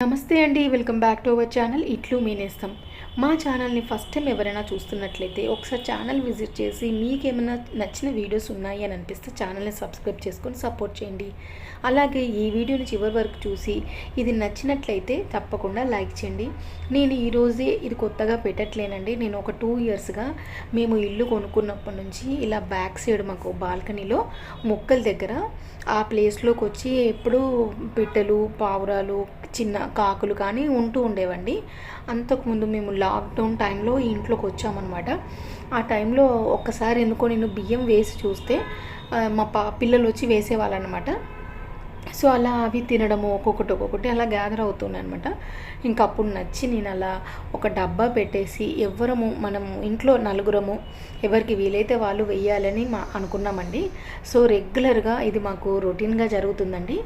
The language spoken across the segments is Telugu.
నమస్తే అండి, welcome back to our channel ఇట్లు మీ నేస్తం. మా ఛానల్ని ఫస్ట్ టైం ఎవరైనా చూస్తున్నట్లయితే ఒకసారి ఛానల్ విజిట్ చేసి మీకేమైనా నచ్చిన వీడియోస్ ఉన్నాయి అని అనిపిస్తే ఛానల్ని సబ్స్క్రైబ్ చేసుకొని సపోర్ట్ చేయండి. అలాగే ఈ వీడియోని చివరి వరకు చూసి ఇది నచ్చినట్లయితే తప్పకుండా లైక్ చేయండి. నేను ఈరోజే ఇది కొత్తగా పెట్టట్లేనండి. నేను ఒక 2 ఇయర్స్గా మేము ఇల్లు కొనుక్కున్నప్పటి నుంచి ఇలా బ్యాక్ సైడ్ మాకు బాల్కనీలో మొక్కల దగ్గర ఆ ప్లేస్లోకి వచ్చి ఎప్పుడూ పిట్టలు, పావురాలు, చిన్న కాకులు కానీ ఉంటూ ఉండేవండి. అంతకుముందు మేము లాక్డౌన్ టైంలో ఇంట్లోకి వచ్చామన్నమాట. ఆ టైంలో ఒక్కసారి ఎందుకో నేను బియ్యం వేసి చూస్తే మా పిల్లలు వచ్చి వేసేవాళ్ళనమాట. సో అలా అవి తినడము ఒక్కొక్కటి అలా గ్యాదర్ అవుతున్నాయి అనమాట. ఇంకా అప్పుడు నచ్చి నేను అలా ఒక డబ్బా పెట్టేసి మనము ఇంట్లో నలుగురము ఎవరికి వీలైతే వాళ్ళు వెయ్యాలని అనుకున్నామండి. సో రెగ్యులర్గా ఇది మాకు రొటీన్గా జరుగుతుందండి.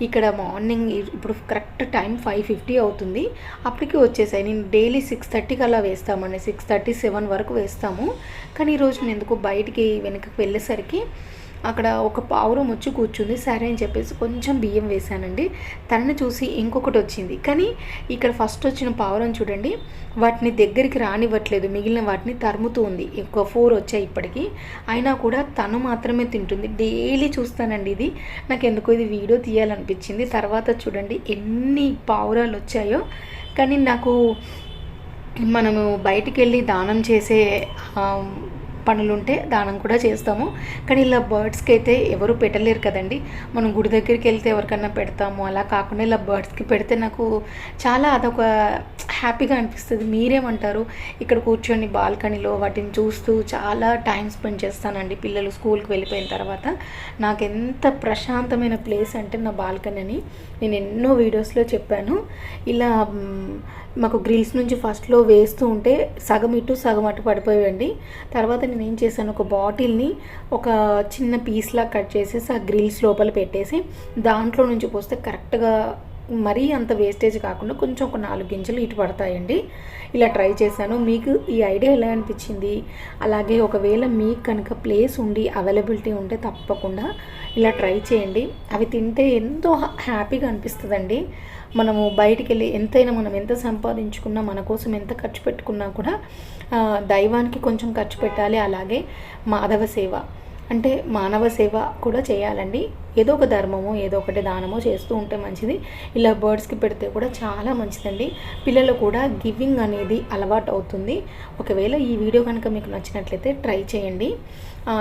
ఇక్కడ మార్నింగ్ ఇప్పుడు కరెక్ట్ టైం 5:50 అవుతుంది. అప్పటికి వచ్చేసాయి. నేను డైలీ 6:30కి అలా వేస్తామండి. 6:30, 7 వరకు వేస్తాము. కానీ ఈరోజు నేను ఎందుకు బయటికి వెనకకి వెళ్ళేసరికి అక్కడ ఒక పావురం వచ్చి కూర్చుంది. సరే అని చెప్పేసి కొంచెం బియ్యం వేశానండి. తనని చూసి ఇంకొకటి వచ్చింది. కానీ ఇక్కడ ఫస్ట్ వచ్చిన పావురం చూడండి, వాటిని దగ్గరికి రానివ్వట్లేదు, మిగిలిన వాటిని తరుముతూ ఉంది. ఇంకో 4 వచ్చాయి ఇప్పటికీ. అయినా కూడా తను మాత్రమే తింటుంది. డైలీ చూస్తానండి ఇది. నాకు ఎందుకో ఇది వీడియో తీయాలనిపించింది. తర్వాత చూడండి ఎన్ని పావురాలు వచ్చాయో. కానీ నాకు మనము బయటికి వెళ్ళి దానం చేసే పనులుంటే దానం కూడా చేస్తాము. కానీ ఇలా బర్డ్స్కి అయితే ఎవరు పెట్టలేరు కదండి. మనం గుడి దగ్గరికి వెళ్తే ఎవరికన్నా పెడతాము. అలా కాకుండా ఇలా బర్డ్స్కి పెడితే నాకు చాలా అదొక హ్యాపీగా అనిపిస్తుంది. మీరేమంటారు? ఇక్కడ కూర్చొని బాల్కనీలో వాటిని చూస్తూ చాలా టైం స్పెండ్ చేస్తానండి. పిల్లలు స్కూల్కి వెళ్ళిపోయిన తర్వాత నాకు ఎంత ప్రశాంతమైన ప్లేస్ అంటే నా బాల్కనీ అని నేను ఎన్నో వీడియోస్లో చెప్పాను. ఇలా మాకు గ్రిల్స్ నుంచి ఫస్ట్లో వేస్తూ ఉంటే సగం ఇటు సగం అటు పడిపోయాయండి. తర్వాత నేను ఏం చేశాను, ఒక బాటిల్ని ఒక చిన్న పీస్లా కట్ చేసేసి ఆ గ్రిల్స్ లోపల పెట్టేసి దాంట్లో నుంచి పోస్తే కరెక్ట్గా మరీ అంత వేస్టేజ్ కాకుండా కొంచెం ఒక 4 గింజలు ఇటు పడతాయండి. ఇలా ట్రై చేశాను. మీకు ఈ ఐడియా ఎలా అనిపించింది? అలాగే ఒకవేళ మీకు కనుక ప్లేస్ ఉండి అవైలబిలిటీ ఉంటే తప్పకుండా ఇలా ట్రై చేయండి. అవి తింటే ఎంతో హ్యాపీగా అనిపిస్తుందండి. మనము బయటికి వెళ్ళి ఎంతైనా మనం ఎంత సంపాదించుకున్నా, మన కోసం ఎంత ఖర్చు పెట్టుకున్నా కూడా దైవానికి కొంచెం ఖర్చు పెట్టాలి. అలాగే మాధవ సేవ అంటే మానవ సేవ కూడా చేయాలండి. ఏదో ఒక ధర్మమో ఏదో ఒకటి దానమో చేస్తూ ఉంటే మంచిది. ఇలా బర్డ్స్కి పెడితే కూడా చాలా మంచిదండి. పిల్లలు కూడా గివింగ్ అనేది అలవాటు అవుతుంది. ఒకవేళ ఈ వీడియో కనుక మీకు నచ్చినట్లయితే ట్రై చేయండి.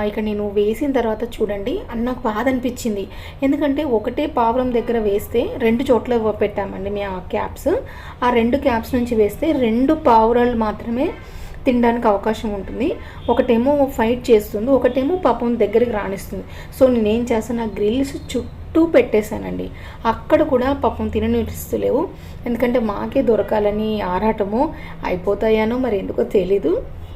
ఇక నేను వేసిన తర్వాత చూడండి నాకు బాధ అనిపించింది. ఎందుకంటే ఒకటే పావురం దగ్గర వేస్తే 2 చోట్ల పెట్టామండి మేము క్యాప్స్. ఆ 2 క్యాప్స్ నుంచి వేస్తే 2 పావురాలు మాత్రమే తినడానికి అవకాశం ఉంటుంది. ఒకటేమో ఫైట్ చేస్తుంది, ఒకటేమో పాపం దగ్గరికి రాణిస్తుంది. సో నేనేం చేస్తాను, ఆ గ్రిల్స్ చుట్టూ పెట్టేశానండి. అక్కడ కూడా పాపం తిననిస్తలేవు. ఎందుకంటే మాకే దొరకాలని ఆరాటమో అయిపోతాయానో మరి ఎందుకో తెలీదు.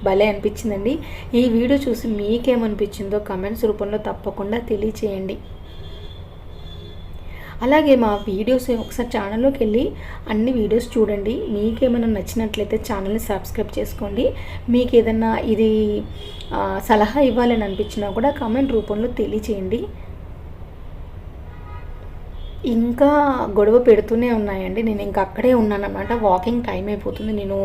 భలే అనిపించిందండి. ఈ వీడియో చూసి మీకేమనిపించిందో కమెంట్స్ రూపంలో తప్పకుండా తెలియచేయండి. అలాగే మా వీడియోస్ ఒకసారి ఛానల్లోకి వెళ్ళి అన్ని వీడియోస్ చూడండి. మీకేమైనా నచ్చినట్లయితే ఛానల్ని సబ్స్క్రైబ్ చేసుకోండి. మీకు ఏదన్నా ఇది సలహా ఇవ్వాలని అనిపించినా కూడా కామెంట్ రూపంలో తెలియచేయండి. ఇంకా గొడవ పెడుతూనే ఉన్నాయండి. నేను ఇంకా అక్కడే ఉన్నానన్నమాట. వాకింగ్ టైం అయిపోతుంది. నేను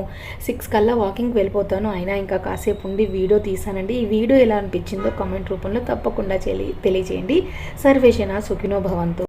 6 కల్లా వాకింగ్కి వెళ్ళిపోతాను. అయినా ఇంకా కాసేపు ఉండి వీడియో తీసానండి. ఈ వీడియో ఎలా అనిపించిందో కామెంట్ రూపంలో తప్పకుండా తెలియచేయండి. సర్వేజన సుఖినో భవంతు.